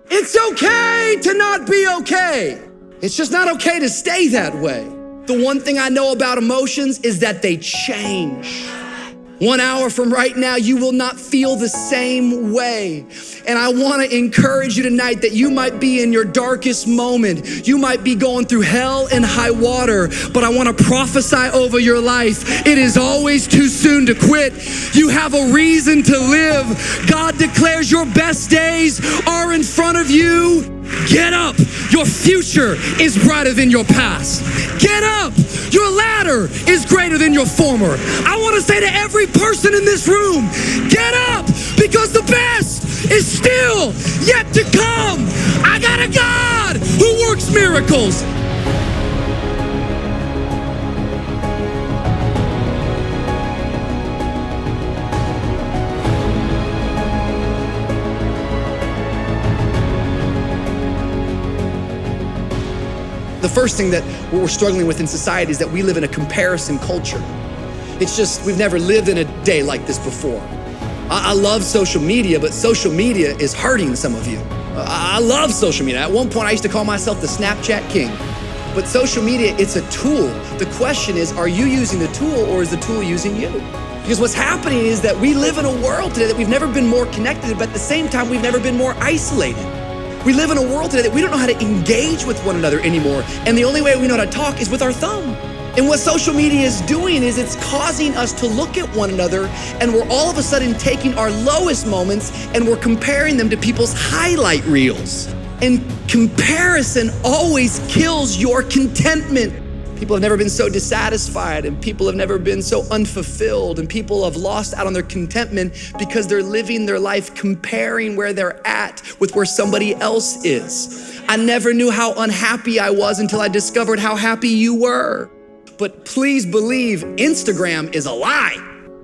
It's okay to not be okay. It's just not okay to stay that way. The one thing I know about emotions is that they change. 1 hour from right now, you will not feel the same way. And I want to encourage you tonight that you might be in your darkest moment. You might be going through hell and high water, but I want to prophesy over your life. It is always too soon to quit. You have a reason to live. God declares your best days are in front of you. Get up. Your future is brighter than your past. Get up. Your latter is greater than your former. I want to say to every person in this room, get up, because the best is still yet to come. I got a God who works miracles. The first thing that we're struggling with in society is that we live in a comparison culture. It's just, we've never lived in a day like this before. I love social media, but social media is hurting some of you. I love social media. At one point, I used to call myself the Snapchat king. But social media, it's a tool. The question is, are you using the tool or is the tool using you? Because what's happening is that we live in a world today that we've never been more connected, but at the same time, we've never been more isolated. We live in a world today that we don't know how to engage with one another anymore. And the only way we know how to talk is with our thumb. And what social media is doing is it's causing us to look at one another, and we're all of a sudden taking our lowest moments and we're comparing them to people's highlight reels. And comparison always kills your contentment. People have never been so dissatisfied, and people have never been so unfulfilled, and people have lost out on their contentment because they're living their life comparing where they're at with where somebody else is. I never knew how unhappy I was until I discovered how happy you were. But please believe Instagram is a lie,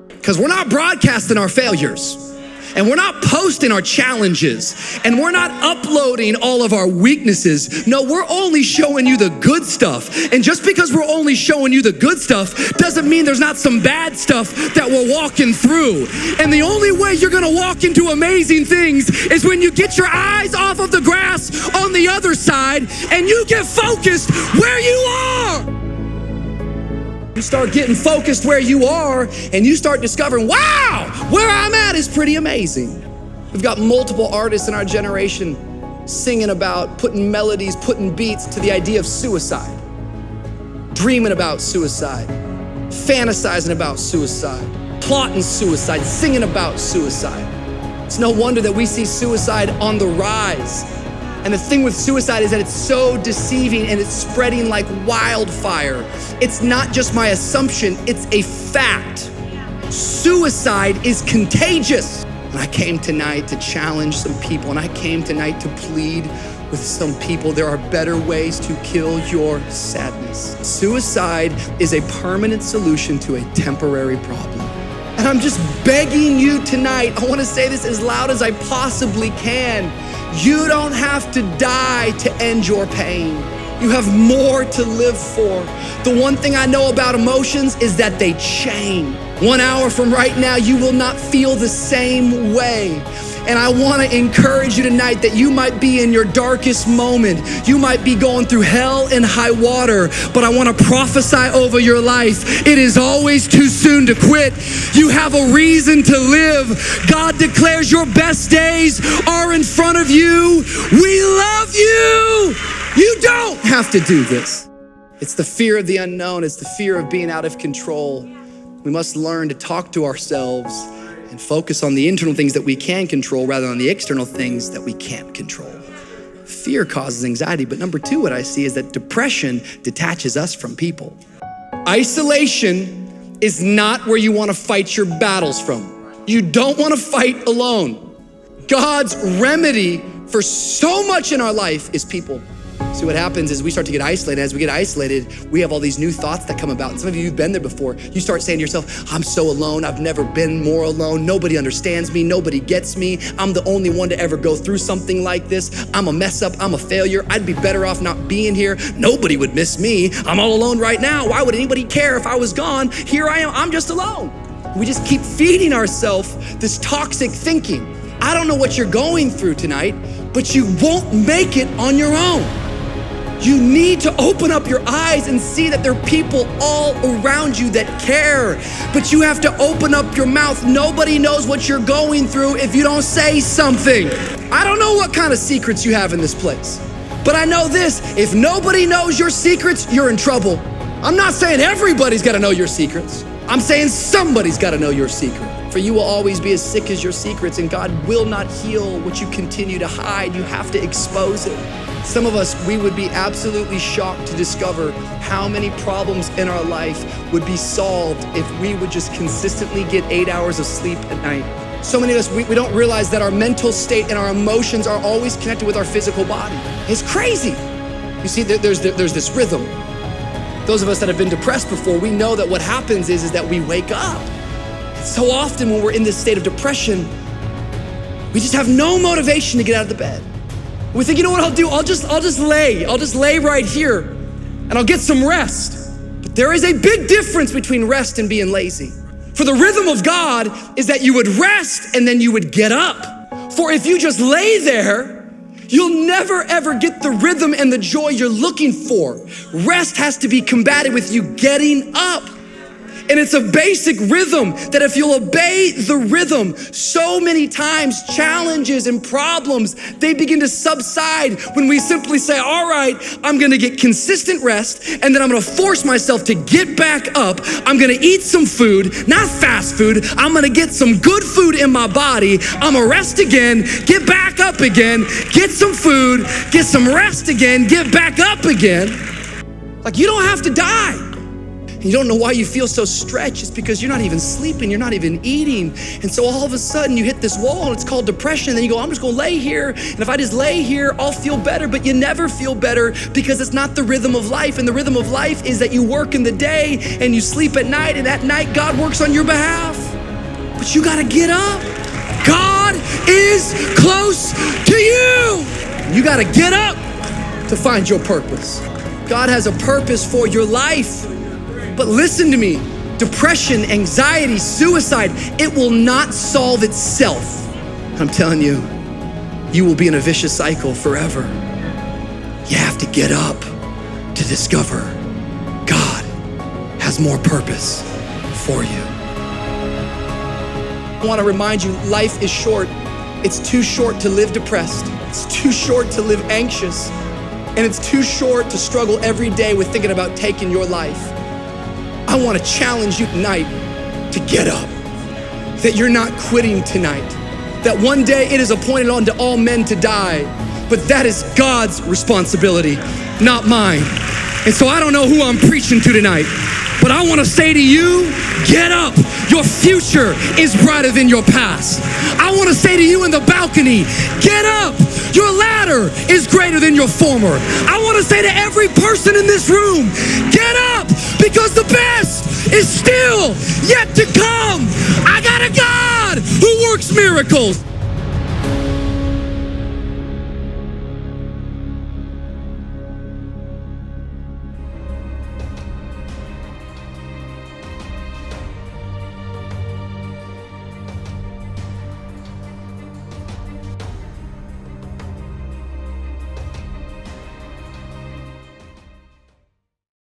because we're not broadcasting our failures. And we're not posting our challenges, and we're not uploading all of our weaknesses. No, we're only showing you the good stuff. And just because we're only showing you the good stuff doesn't mean there's not some bad stuff that we're walking through. And the only way you're gonna walk into amazing things is when you get your eyes off of the grass on the other side and you get focused where you are. You start getting focused where you are, and you start discovering, wow, where I'm at is pretty amazing. We've got multiple artists in our generation singing about putting melodies, putting beats to the idea of suicide, dreaming about suicide, fantasizing about suicide, plotting suicide, singing about suicide. It's no wonder that we see suicide on the rise. And the thing with suicide is that it's so deceiving and it's spreading like wildfire. It's not just my assumption, it's a fact. Suicide is contagious. And I came tonight to challenge some people, and I came tonight to plead with some people. There are better ways to kill your sadness. Suicide is a permanent solution to a temporary problem. And I'm just begging you tonight, I wanna say this as loud as I possibly can. You don't have to die to end your pain. You have more to live for. The one thing I know about emotions is that they change. 1 hour from right now, you will not feel the same way. And I want to encourage you tonight that you might be in your darkest moment. You might be going through hell and high water, but I want to prophesy over your life. It is always too soon to quit. You have a reason to live. God declares your best days are in front of you. We love you. You don't have to do this. It's the fear of the unknown. It's the fear of being out of control. We must learn to talk to ourselves and focus on the internal things that we can control rather than the external things that we can't control. Fear causes anxiety, but number two, what I see is that depression detaches us from people. Isolation is not where you want to fight your battles from. You don't want to fight alone. God's remedy for so much in our life is people. See, what happens is we start to get isolated. As we get isolated, we have all these new thoughts that come about. And some of you have been there before. You start saying to yourself, I'm so alone. I've never been more alone. Nobody understands me. Nobody gets me. I'm the only one to ever go through something like this. I'm a mess up. I'm a failure. I'd be better off not being here. Nobody would miss me. I'm all alone right now. Why would anybody care if I was gone? Here I am. I'm just alone. We just keep feeding ourselves this toxic thinking. I don't know what you're going through tonight, but you won't make it on your own. You need to open up your eyes and see that there are people all around you that care, but you have to open up your mouth. Nobody knows what you're going through if you don't say something. I don't know what kind of secrets you have in this place, but I know this: if nobody knows your secrets, you're in trouble. I'm not saying everybody's got to know your secrets. I'm saying somebody's got to know your secret. For you will always be as sick as your secrets, and God will not heal what you continue to hide. You have to expose it. Some of us, we would be absolutely shocked to discover how many problems in our life would be solved if we would just consistently get 8 hours of sleep at night. So many of us, we don't realize that our mental state and our emotions are always connected with our physical body. It's crazy. You see, there's this rhythm. Those of us that have been depressed before, we know that what happens is that we wake up. And so often when we're in this state of depression, we just have no motivation to get out of the bed. We think, you know what I'll do? I'll just lay right here and I'll get some rest. But there is a big difference between rest and being lazy. For the rhythm of God is that you would rest and then you would get up. For if you just lay there, you'll never ever get the rhythm and the joy you're looking for. Rest has to be combated with you getting up. And it's a basic rhythm that if you'll obey the rhythm, so many times challenges and problems, they begin to subside when we simply say, all right, I'm gonna get consistent rest, and then I'm gonna force myself to get back up. I'm gonna eat some food, not fast food. I'm gonna get some good food in my body. I'm gonna rest again, get back up again, get some food, get some rest again, get back up again. Like, you don't have to die. You don't know why you feel so stretched. It's because you're not even sleeping, you're not even eating. And so all of a sudden you hit this wall and it's called depression. And then you go, I'm just gonna lay here. And if I just lay here, I'll feel better. But you never feel better because it's not the rhythm of life. And the rhythm of life is that you work in the day and you sleep at night. And at night, God works on your behalf. But you gotta get up. God is close to you. You gotta get up to find your purpose. God has a purpose for your life. But listen to me, depression, anxiety, suicide, it will not solve itself. I'm telling you, you will be in a vicious cycle forever. You have to get up to discover God has more purpose for you. I want to remind you, life is short. It's too short to live depressed. It's too short to live anxious. And it's too short to struggle every day with thinking about taking your life. I want to challenge you tonight to get up, that you're not quitting tonight, that one day it is appointed unto all men to die, but that is God's responsibility, not mine. And so I don't know who I'm preaching to tonight, but I want to say to you, get up. Your future is brighter than your past. I want to say to you in the balcony, get up. Your ladder is greater than your former. I want to say to every person in this room, get up, because the best is still yet to come. I got a God who works miracles.